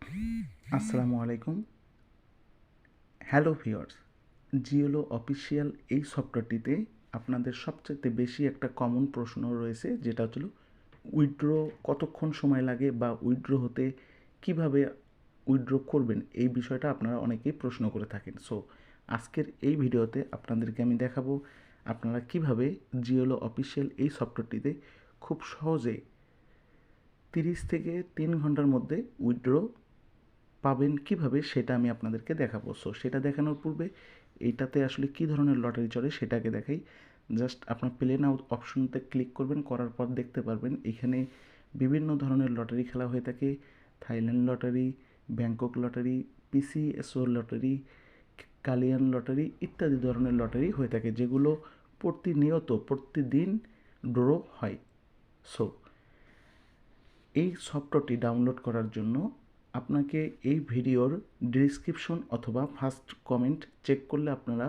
আসসালামু আলাইকুম। Hello viewers, জিওলো official এই সফটওয়্যারটিতে আপনাদের সবচেয়ে বেশি একটা কমন প্রশ্ন রয়েছে, যেটা হচ্ছিল উইথড্র কতক্ষণ সময় লাগে বা উইথড্র হতে কিভাবে উইথড্র করবেন, এই বিষয়টা আপনারা অনেকেই প্রশ্ন করে থাকেন। সো আজকের এই ভিডিওতে আপনাদেরকে আমি দেখাবো আপনারা কিভাবে জিওলো অফিসিয়াল এই সফটওয়্যারটিতে খুব সহজে 30 থেকে 3 ঘন্টার মধ্যে উইথড্র পাবেন কিভাবে, সেটা আমি আপনাদেরকে দেখাবো। সো সেটা দেখানোর পূর্বে এইটাতে আসলে কী ধরনের লটারি চলে সেটাকে দেখাই। জাস্ট আপনার প্লে নাও অপশনতে ক্লিক করবেন, করার পর দেখতে পারবেন এখানে বিভিন্ন ধরনের লটারি খেলা হয়ে থাকে। Thailand lottery, Bangkok lottery, PCSO lottery, Kalyan lottery ইত্যাদি ধরনের লটারি হয়ে থাকে, যেগুলো প্রতিনিয়ত প্রতিদিন ড্র হয়। সো এই সফটওয়্যারটি ডাউনলোড করার জন্য আপনাকে এই ভিডিওর ডেসক্রিপশন অথবা ফার্স্ট কমেন্ট চেক করলে আপনারা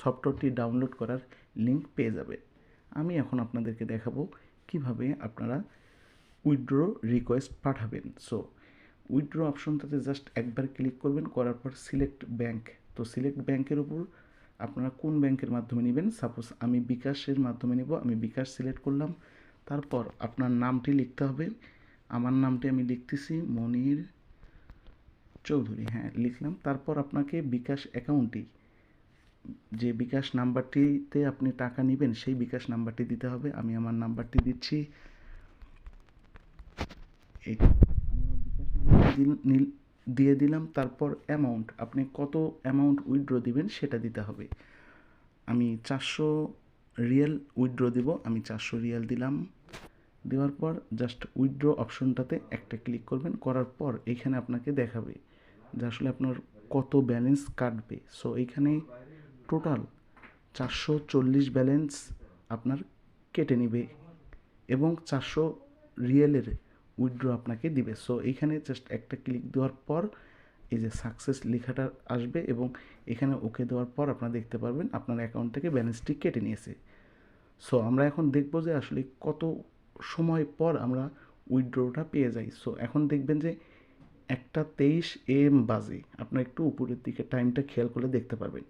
সফটওয়্যারটি ডাউনলোড করার লিঙ্ক পেয়ে যাবে। আমি এখন আপনাদেরকে দেখাবো কিভাবে আপনারা উইথড্র রিকোয়েস্ট পাঠাবেন। সো উইথড্র অপশনটাতে জাস্ট একবার ক্লিক করবেন, করার পর সিলেক্ট ব্যাংক। তো সিলেক্ট ব্যাংকের উপর আপনারা কোন ব্যাংকের মাধ্যমে নেবেন, সাপোজ আমি বিকাশের মাধ্যমে নেব, আমি বিকাশ সিলেক্ট করলাম। তারপর আপনার নামটি লিখতে হবে। আমার নামটি আমি লিখতেছি মনির চৌধুরী, হ্যাঁ লিখলাম। তারপর আপনাকে বিকাশ অ্যাকাউন্টটি, যে বিকাশ নাম্বারটিতে আপনি টাকা নেবেন সেই বিকাশ নাম্বারটি দিতে হবে। আমি আমার নাম্বারটি দিচ্ছি, এই আমি আমার বিকাশ নাম্বার দিয়ে দিলাম। তারপর অ্যামাউন্ট, আপনি কত অ্যামাউন্ট উইথড্র দিবেন সেটা দিতে হবে। আমি 400 রিয়াল উইথড্র দিব, আমি 400 রিয়াল দিলাম। দেওয়ার পর জাস্ট উইথড্র অপশনটাতে একটা ক্লিক করবেন, করার পর এইখানে আপনাকে দেখাবে যে আসলে আপনার কত ব্যালেন্স কাটবে। সো এইখানে টোটাল 440 ব্যালেন্স আপনার কেটে নেবে এবং 400 রিয়েলের উইথড্র আপনাকে দিবে। সো এইখানে জাস্ট একটা ক্লিক দেওয়ার পর এই যে সাকসেস লেখাটা আসবে এবং এখানে ওকে দেওয়ার পর আপনারা দেখতে পারবেন আপনার অ্যাকাউন্ট থেকে ব্যালেন্সটি কেটে নিয়েছে। সো আমরা এখন দেখব যে আসলে কত সময় পর আমরা উইথড্রটা পেয়ে যাই। সো এখন দেখবেন যে 1:23 AM বাজে, আপনার একটু উপরের দিকে টাইমটা খেয়াল করলে দেখতে পারবেন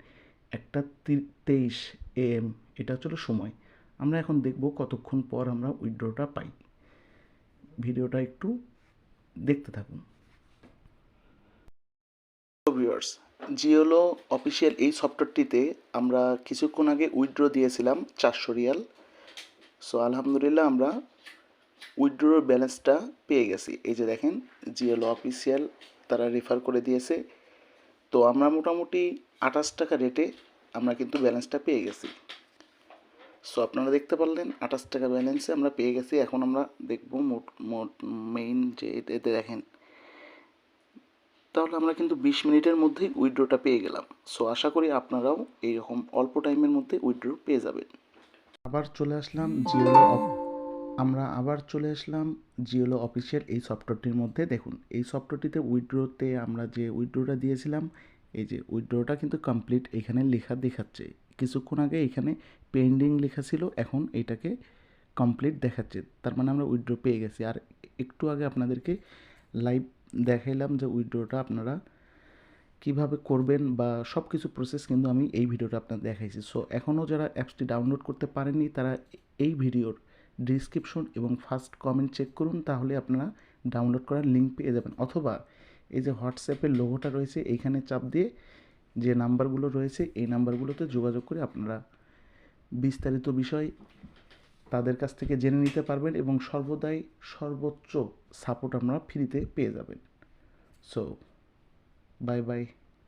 1:23 AM, এটা হচ্ছিল সময়। আমরা এখন দেখব কতক্ষণ পর আমরা উইথড্রটা পাই। ভিডিওটা একটু দেখতে থাকুন। ভিউয়ার্স, জিওলো অফিসিয়াল এই সফটওয়্যারটিতে আমরা কিছুক্ষণ আগে উইথড্র দিয়েছিলাম 400 রিয়াল। সো আলহামদুলিল্লাহ আমরা উইথড্রোর ব্যালেন্সটা পেয়ে গেছি। এই যে দেখেন জিএলও অফিসিয়াল তারা রেফার করে দিয়েছে। তো আমরা মোটামুটি 28 টাকা রেটে আমরা কিন্তু ব্যালেন্সটা পেয়ে গেছি। সো আপনারা দেখতে পারলেন 28 টাকা ব্যালেন্সে আমরা পেয়ে গেছি। এখন আমরা দেখব মোট মেইন যে এতে দেখেন, তাহলে আমরা কিন্তু 20 মিনিটের মধ্যেই উইথড্রোটা পেয়ে গেলাম। সো আশা করি আপনারাও এইরকম অল্প টাইমের মধ্যে উইথড্রো পেয়ে যাবেন। আমরা আবার চলে আসলাম জিওলো অফিসিয়াল এই সফটওয়্যারটির মধ্যে। দেখুন এই সফটওয়্যারটিতে উইথড্রোতে আমরা যে উইথড্রোটা দিয়েছিলাম, এই যে উইথড্রোটা কিন্তু কমপ্লিট এখানে লেখা দেখাচ্ছে। কিছুক্ষণ আগে এখানে পেন্ডিং লেখা ছিল, এখন এটাকে কমপ্লিট দেখাচ্ছে, তার মানে আমরা উইথড্র পেয়ে গেছি। আর একটু আগে আপনাদেরকে লাইভ দেখাইলাম যে উইথড্রোটা আপনারা কিভাবে করবেন বা সব কিছু প্রসেস কিন্তু আমি এই ভিডিওটা আপনাদের দেখাইছি। সো এখনও যারা অ্যাপসটি ডাউনলোড করতে পারেননি তারা এই ভিডিওর ডিসক্রিপশন এবং ফার্স্ট কমেন্ট চেক করুন, তাহলে আপনারা ডাউনলোড করার লিঙ্ক পেয়ে যাবেন। অথবা এই যে হোয়াটসঅ্যাপের লোগোটা রয়েছে এইখানে চাপ দিয়ে যে নাম্বারগুলো রয়েছে এই নাম্বারগুলোতে যোগাযোগ করে আপনারা বিস্তারিত বিষয় তাদের কাছ থেকে জেনে নিতে পারবেন এবং সর্বদাই সর্বোচ্চ সাপোর্ট আমরা ফ্রিতে পেয়ে যাবেন। So bye bye.